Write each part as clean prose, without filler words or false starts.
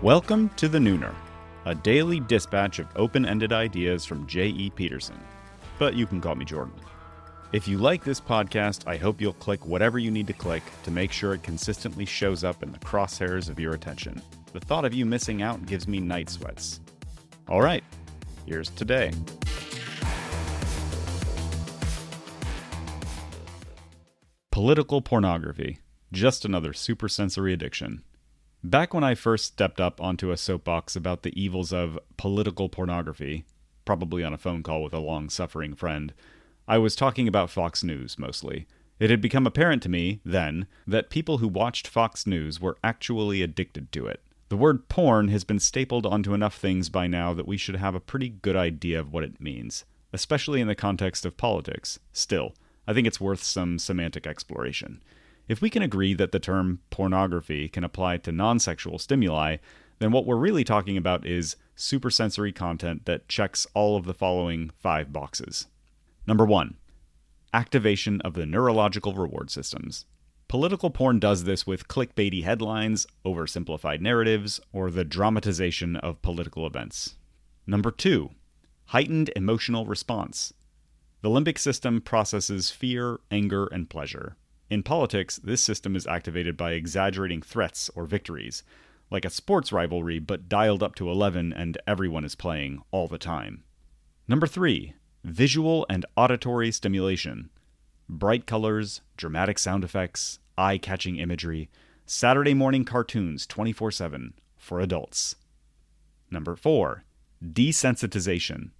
Welcome to The Nooner, a daily dispatch of open-ended ideas from J.E. Peterson. But you can call me Jordan. If you like this podcast, I hope you'll click whatever you need to click to make sure it consistently shows up in the crosshairs of your attention. The thought of you missing out gives me night sweats. All right, here's today. Political pornography. Just another supersensory addiction. Back when I first stepped up onto a soapbox about the evils of political pornography, probably on a phone call with a long-suffering friend, I was talking about Fox News mostly. It had become apparent to me, then, that people who watched Fox News were actually addicted to it. The word porn has been stapled onto enough things by now that we should have a pretty good idea of what it means, especially in the context of politics. Still, I think it's worth some semantic exploration. If we can agree that the term pornography can apply to non-sexual stimuli, then what we're really talking about is supersensory content that checks all of the following 5 boxes. Number 1. Activation of the neurological reward systems. Political porn does this with clickbaity headlines, oversimplified narratives, or the dramatization of political events. Number 2. Heightened emotional response. The limbic system processes fear, anger, and pleasure. In politics, this system is activated by exaggerating threats or victories, like a sports rivalry but dialed up to 11 and everyone is playing all the time. Number 3. Visual and auditory stimulation. Bright colors, dramatic sound effects, eye-catching imagery, Saturday morning cartoons 24/7 for adults. Number 4. Desensitization.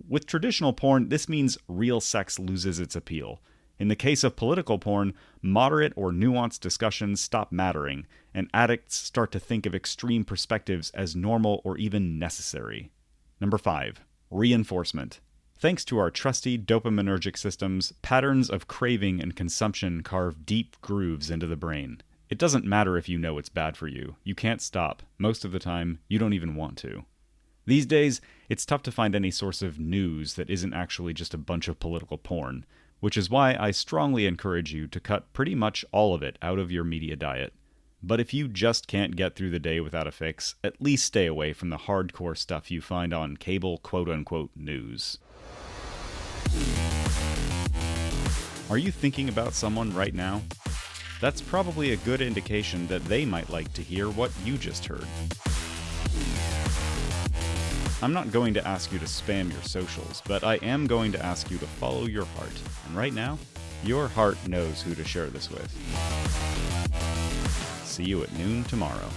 With traditional porn, this means real sex loses its appeal. In the case of political porn, moderate or nuanced discussions stop mattering, and addicts start to think of extreme perspectives as normal or even necessary. Number 5. Reinforcement. Thanks to our trusty dopaminergic systems, patterns of craving and consumption carve deep grooves into the brain. It doesn't matter if you know it's bad for you. You can't stop. Most of the time, you don't even want to. These days, it's tough to find any source of news that isn't actually just a bunch of political porn, which is why I strongly encourage you to cut pretty much all of it out of your media diet. But if you just can't get through the day without a fix, at least stay away from the hardcore stuff you find on cable quote-unquote news. Are you thinking about someone right now? That's probably a good indication that they might like to hear what you just heard. I'm not going to ask you to spam your socials, but I am going to ask you to follow your heart. And right now, your heart knows who to share this with. See you at noon tomorrow.